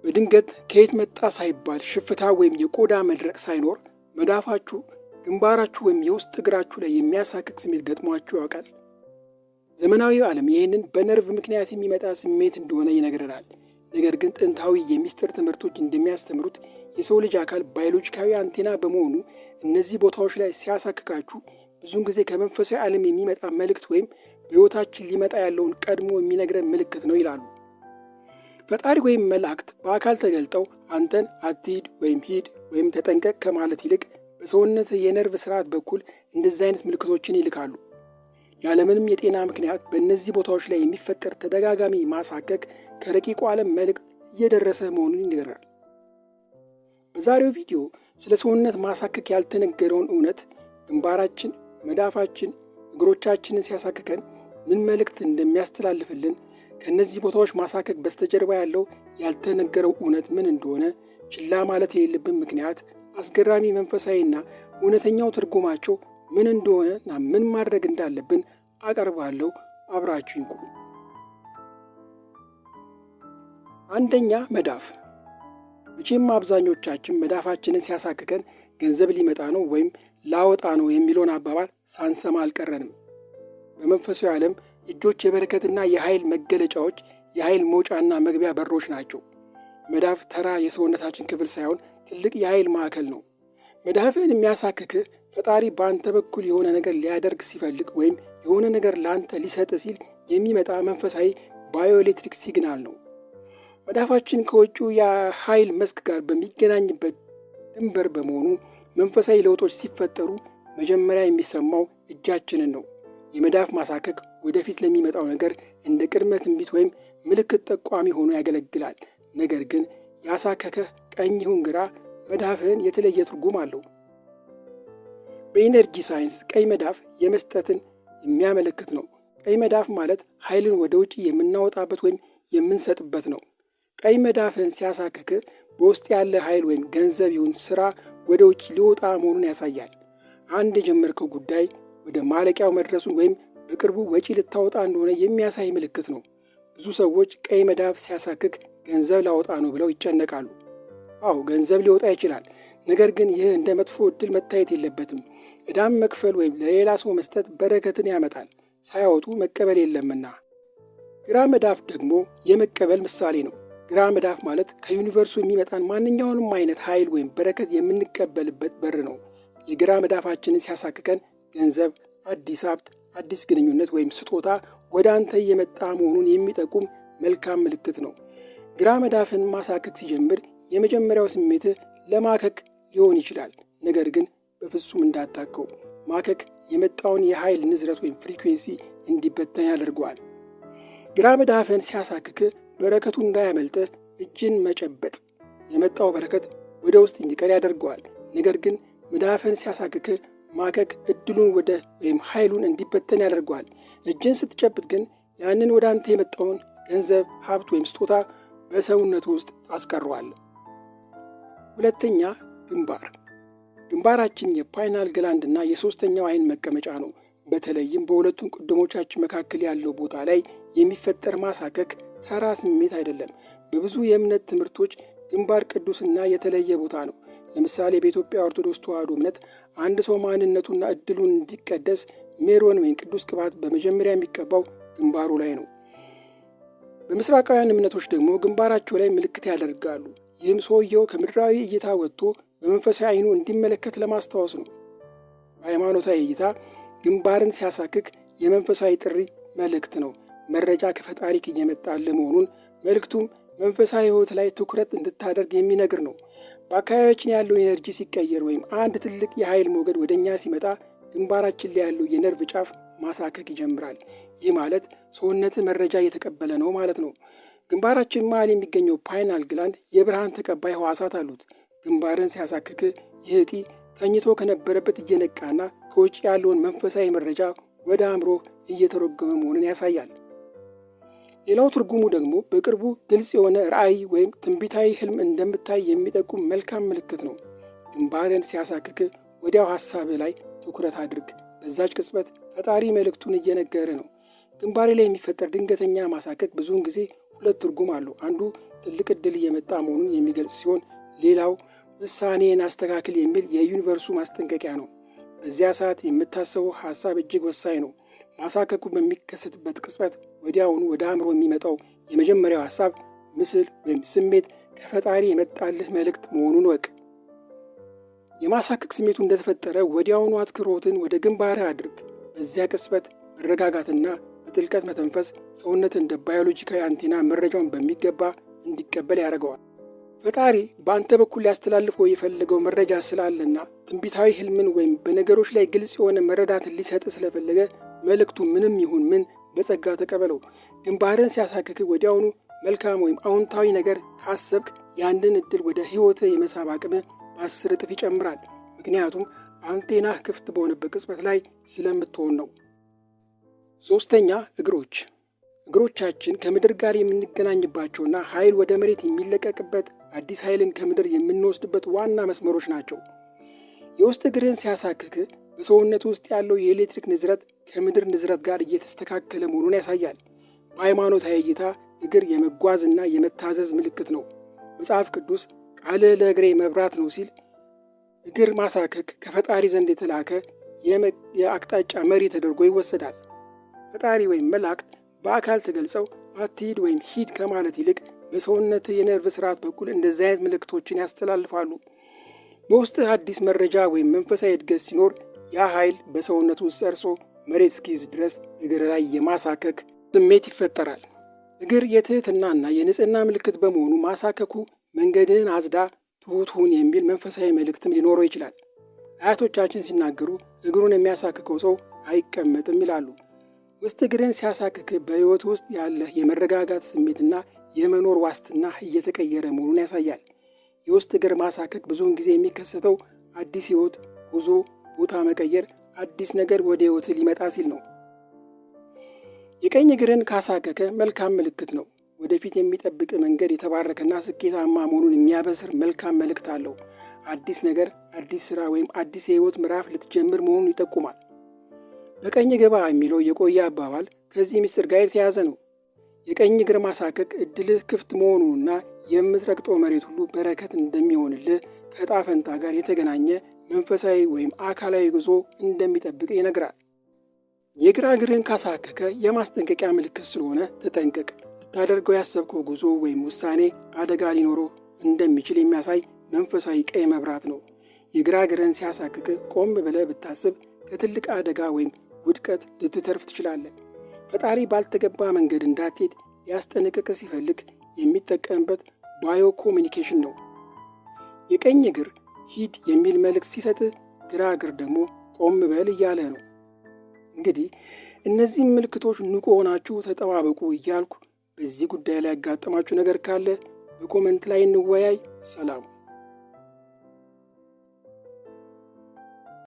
በድንገት ከየት መጣ ሳይባል ሽፍታ ወይም የቆዳ መድረቅ ሳይኖር መዳፋችሁ፣ ግንባራችሁ ወይም የውስጥ እግራችሁ ላይ የሚያሳክክ ስሜት ገጥሟችሁ ያውቃል? ዘመናዊው ዓለም ይህንን በነርቭ ምክንያት የሚመጣ ስሜት እንደሆነ ይነግረናል። ነገር ግን ጥንታዊ የሚስጥር ትምህርቶች እንደሚያስተምሩት የሰው ልጅ አካል ባዮሎጂካዊ አንቴና በመሆኑ እነዚህ ቦታዎች ላይ ሲያሳክካችሁ ብዙውን ጊዜ ከመንፈሳዊ ዓለም የሚመጣ መልእክት ወይም በሕይወታችን ሊመጣ ያለውን ቀድሞ የሚነግረን ምልክት ነው ይላሉ። ፈጣሪ ወይም መላእክት በአካል ተገልጠው አንተን አትሂድ ወይም ሂድ ወይም ተጠንቀቅ ከማለት ይልቅ በሰውነት የነርቭ ስርዓት በኩል እንደዚህ አይነት ምልክቶችን ይልካሉ። ያለምንም የጤና ምክንያት በእነዚህ ቦታዎች ላይ የሚፈጠር ተደጋጋሚ ማሳከክ ከረቂቁ ዓለም መልእክት እየደረሰ መሆኑን ይነግራል። በዛሬው ቪዲዮ ስለ ሰውነት ማሳከክ ያልተነገረውን እውነት፣ ግንባራችን፣ መዳፋችን፣ እግሮቻችንን ሲያሳክከን ምን መልእክት እንደሚያስተላልፍልን፣ ከእነዚህ ቦታዎች ማሳከክ በስተጀርባ ያለው ያልተነገረው እውነት ምን እንደሆነ፣ ችላ ማለት የሌለብን ምክንያት፣ አስገራሚ መንፈሳዊና እውነተኛው ትርጉማቸው ምን እንደሆነና ምን ማድረግ እንዳለብን አቀርባለሁ። አብራችሁኝ ቆዩ። አንደኛ፣ መዳፍ። መቼም አብዛኞቻችን መዳፋችንን ሲያሳክከን ገንዘብ ሊመጣ ነው ወይም ላወጣ ነው የሚለውን አባባል ሳንሰማ አልቀረንም። በመንፈሳዊ ዓለም እጆች የበረከትና የኃይል መገለጫዎች፣ የኃይል መውጫና መግቢያ በሮች ናቸው። መዳፍ ተራ የሰውነታችን ክፍል ሳይሆን ትልቅ የኃይል ማዕከል ነው። መዳፍህን የሚያሳክክህ ፈጣሪ በአንተ በኩል የሆነ ነገር ሊያደርግ ሲፈልግ ወይም የሆነ ነገር ለአንተ ሊሰጥ ሲል የሚመጣ መንፈሳዊ ባዮኤሌክትሪክ ሲግናል ነው። መዳፋችን ከውጭው የኃይል መስክ ጋር በሚገናኝበት ድንበር በመሆኑ መንፈሳዊ ለውጦች ሲፈጠሩ መጀመሪያ የሚሰማው እጃችንን ነው። የመዳፍ ማሳከክ ወደፊት ለሚመጣው ነገር እንደ ቅድመ ትንቢት ወይም ምልክት ጠቋሚ ሆኖ ያገለግላል። ነገር ግን ያሳከከህ ቀኝ ይሁን ግራ መዳፍህን የተለየ ትርጉም አለው። በኢነርጂ ሳይንስ ቀይ መዳፍ የመስጠትን የሚያመለክት ነው። ቀይ መዳፍ ማለት ኃይልን ወደ ውጭ የምናወጣበት ወይም የምንሰጥበት ነው። ቀይ መዳፍህን ሲያሳክክህ በውስጥ ያለ ኃይል ወይም ገንዘብ ይሁን ሥራ ወደ ውጭ ሊወጣ መሆኑን ያሳያል። አንድ የጀመርከው ጉዳይ ወደ ማለቂያው መድረሱን ወይም በቅርቡ ወጪ ልታወጣ እንደሆነ የሚያሳይ ምልክት ነው። ብዙ ሰዎች ቀይ መዳፍ ሲያሳክክ ገንዘብ ላወጣ ነው ብለው ይጨነቃሉ። አዎ፣ ገንዘብ ሊወጣ ይችላል። ነገር ግን ይህ እንደ መጥፎ ዕድል መታየት የለበትም። ዕዳም መክፈል ወይም ለሌላ ሰው መስጠት በረከትን ያመጣል። ሳያወጡ መቀበል የለምና። ግራ መዳፍ ደግሞ የመቀበል ምሳሌ ነው። ግራ መዳፍ ማለት ከዩኒቨርሱ የሚመጣን ማንኛውንም አይነት ኃይል ወይም በረከት የምንቀበልበት በር ነው። የግራ መዳፋችንን ሲያሳክከን ገንዘብ፣ አዲስ ሀብት፣ አዲስ ግንኙነት ወይም ስጦታ ወደ አንተ እየመጣ መሆኑን የሚጠቁም መልካም ምልክት ነው። ግራ መዳፍን ማሳከክ ሲጀምር የመጀመሪያው ስሜትህ ለማከክ ሊሆን ይችላል። ነገር ግን በፍጹም እንዳታከው። ማከክ የመጣውን የኃይል ንዝረት ወይም ፍሪኩዌንሲ እንዲበተን ያደርገዋል። ግራ መዳፍን ሲያሳክክ በረከቱ እንዳያመልጥህ እጅን መጨበጥ የመጣው በረከት ወደ ውስጥ እንዲቀር ያደርገዋል። ነገር ግን መዳፍን ሲያሳክክ ማከክ እድሉን ወይም ኃይሉን እንዲበተን ያደርገዋል። እጅን ስትጨብጥ ግን ያንን ወደ አንተ የመጣውን ገንዘብ፣ ሀብት ወይም ስጦታ በሰውነቱ ውስጥ ታስቀረዋል። ሁለተኛ፣ ግንባር። ግንባራችን የፓይናል ግላንድ እና የሶስተኛው አይን መቀመጫ ነው። በተለይም በሁለቱም ቅድሞቻችን መካከል ያለው ቦታ ላይ የሚፈጠር ማሳከክ ተራ ስሜት አይደለም። በብዙ የእምነት ትምህርቶች ግንባር ቅዱስና የተለየ ቦታ ነው። ለምሳሌ በኢትዮጵያ ኦርቶዶክስ ተዋሕዶ እምነት አንድ ሰው ማንነቱና እድሉን እንዲቀደስ ሜሮን ወይም ቅዱስ ቅባት በመጀመሪያ የሚቀባው ግንባሩ ላይ ነው። በምስራቃውያን እምነቶች ደግሞ ግንባራቸው ላይ ምልክት ያደርጋሉ። ይህም ሰውየው ከምድራዊ እይታ ወጥቶ በመንፈሳዊ አይኑ እንዲመለከት ለማስታወስ ነው። በሃይማኖታዊ እይታ ግንባርን ሲያሳክክ የመንፈሳዊ ጥሪ መልእክት ነው። መረጃ ከፈጣሪ እየመጣለ መሆኑን፣ መልእክቱም መንፈሳዊ ሕይወት ላይ ትኩረት እንድታደርግ የሚነግር ነው። በአካባቢያችን ያለው ኤነርጂ ሲቀየር ወይም አንድ ትልቅ የኃይል ሞገድ ወደ እኛ ሲመጣ ግንባራችን ላይ ያለው የነርቭ ጫፍ ማሳከክ ይጀምራል። ይህ ማለት ሰውነት መረጃ እየተቀበለ ነው ማለት ነው። ግንባራችን መሃል የሚገኘው ፓይናል ግላንድ የብርሃን ተቀባይ ሕዋሳት አሉት። ግንባርን ሲያሳክክ ይህ እጢ ተኝቶ ከነበረበት እየነቃና ከውጭ ያለውን መንፈሳዊ መረጃ ወደ አእምሮ እየተረጎመ መሆኑን ያሳያል። ሌላው ትርጉሙ ደግሞ በቅርቡ ግልጽ የሆነ ራዕይ ወይም ትንቢታዊ ህልም እንደምታይ የሚጠቁም መልካም ምልክት ነው። ግንባርን ሲያሳክክ ወዲያው ሐሳብ ላይ ትኩረት አድርግ። በዛች ቅጽበት ፈጣሪ መልእክቱን እየነገረ ነው። ግንባሬ ላይ የሚፈጠር ድንገተኛ ማሳከክ ብዙውን ጊዜ ሁለት ትርጉም አለው። አንዱ ትልቅ ዕድል እየመጣ መሆኑን የሚገልጽ ሲሆን፣ ሌላው ውሳኔን አስተካክል የሚል የዩኒቨርሱ ማስጠንቀቂያ ነው። በዚያ ሰዓት የምታስበው ሐሳብ እጅግ ወሳኝ ነው። ማሳከኩ በሚከሰትበት ቅጽበት ወዲያውኑ ወደ አእምሮ የሚመጣው የመጀመሪያው ሐሳብ፣ ምስል ወይም ስሜት ከፈጣሪ የመጣልህ መልእክት መሆኑን ወቅ። የማሳከክ ስሜቱ እንደተፈጠረ ወዲያውኑ አትኩሮትን ወደ ግንባርህ አድርግ። በዚያ ቅጽበት መረጋጋትና በጥልቀት መተንፈስ ሰውነት እንደ ባዮሎጂካዊ አንቴና መረጃውን በሚገባ እንዲቀበል ያደርገዋል። ፈጣሪ በአንተ በኩል ሊያስተላልፈው የፈለገው መረጃ ስላለና ትንቢታዊ ህልምን ወይም በነገሮች ላይ ግልጽ የሆነ መረዳትን ሊሰጥ ስለፈለገ መልእክቱ ምንም ይሁን ምን በጸጋ ተቀበለው። ግንባርህን ሲያሳክክ ወዲያውኑ መልካም ወይም አዎንታዊ ነገር ካሰብክ ያንን ዕድል ወደ ሕይወትህ የመሳብ አቅምህ በ10 እጥፍ ይጨምራል። ምክንያቱም አንቴናህ ክፍት በሆነበት ቅጽበት ላይ ስለምትሆን ነው። ሶስተኛ፣ እግሮቻችን ከምድር ጋር የምንገናኝባቸውና ኃይል ወደ መሬት የሚለቀቅበት አዲስ ኃይልን ከምድር የምንወስድበት ዋና መስመሮች ናቸው። የውስጥ እግርህን ሲያሳክክ በሰውነት ውስጥ ያለው የኤሌክትሪክ ንዝረት ከምድር ንዝረት ጋር እየተስተካከለ መሆኑን ያሳያል። በሃይማኖታዊ እይታ እግር የመጓዝና የመታዘዝ ምልክት ነው። መጽሐፍ ቅዱስ ቃልህ ለእግሬ መብራት ነው ሲል፣ እግር ማሳከክ ከፈጣሪ ዘንድ የተላከ የአቅጣጫ መሪ ተደርጎ ይወሰዳል። ፈጣሪ ወይም መላእክት በአካል ተገልጸው አትሂድ ወይም ሂድ ከማለት ይልቅ በሰውነት የነርቭ ስርዓት በኩል እንደዚህ አይነት ምልክቶችን ያስተላልፋሉ። በውስጥህ አዲስ መረጃ ወይም መንፈሳዊ እድገት ሲኖር ያ ኃይል በሰውነቱ ውስጥ ሰርጾ መሬት እስኪይዝ ድረስ እግር ላይ የማሳከክ ስሜት ይፈጠራል። እግር የትህትናና የንጽህና ምልክት በመሆኑ ማሳከኩ መንገድህን አጽዳ፣ ትሑት ሁን የሚል መንፈሳዊ መልእክትም ሊኖረው ይችላል። አያቶቻችን ሲናገሩ እግሩን የሚያሳክከው ሰው አይቀመጥም ይላሉ። ውስጥ እግርን ሲያሳክክ በሕይወት ውስጥ ያለህ የመረጋጋት ስሜትና የመኖር ዋስትና እየተቀየረ መሆኑን ያሳያል። የውስጥ እግር ማሳከክ ብዙውን ጊዜ የሚከሰተው አዲስ ሕይወት፣ ጉዞ፣ ቦታ መቀየር፣ አዲስ ነገር ወደ ሕይወት ሊመጣ ሲል ነው። የቀኝ እግርን ካሳከከ መልካም ምልክት ነው። ወደፊት የሚጠብቅ መንገድ የተባረከና ስኬታማ መሆኑን የሚያበስር መልካም መልእክት አለው። አዲስ ነገር፣ አዲስ ሥራ ወይም አዲስ የሕይወት ምዕራፍ ልትጀምር መሆኑን ይጠቁማል። በቀኝ ግባ የሚለው የቆየ አባባል ከዚህ ምስጢር ጋር የተያዘ ነው። የቀኝ እግር ማሳከክ ዕድልህ ክፍት መሆኑንና የምትረግጠው መሬት ሁሉ በረከት እንደሚሆንልህ ከዕጣ ፈንታ ጋር የተገናኘ መንፈሳዊ ወይም አካላዊ ጉዞ እንደሚጠብቅ ይነግራል። የግራ እግርህን ካሳከከ የማስጠንቀቂያ ምልክት ስለሆነ ተጠንቀቅ። ልታደርገው ያሰብከው ጉዞ ወይም ውሳኔ አደጋ ሊኖረው እንደሚችል የሚያሳይ መንፈሳዊ ቀይ መብራት ነው። የግራ እግርህን ሲያሳክክ ቆም ብለህ ብታስብ ከትልቅ አደጋ ወይም ውድቀት ልትተርፍ ትችላለህ። ፈጣሪ ባልተገባ መንገድ እንዳትሄድ ሊያስጠነቅቅ ሲፈልግ የሚጠቀምበት ባዮ ኮሚኒኬሽን ነው። የቀኝ እግር ሂድ የሚል መልእክት ሲሰጥህ፣ ግራ እግር ደግሞ ቆም በል እያለ ነው። እንግዲህ እነዚህም ምልክቶች ንቁ ሆናችሁ ተጠባበቁ እያልኩ በዚህ ጉዳይ ላይ ያጋጠማችሁ ነገር ካለ በኮመንት ላይ እንወያይ። ሰላም።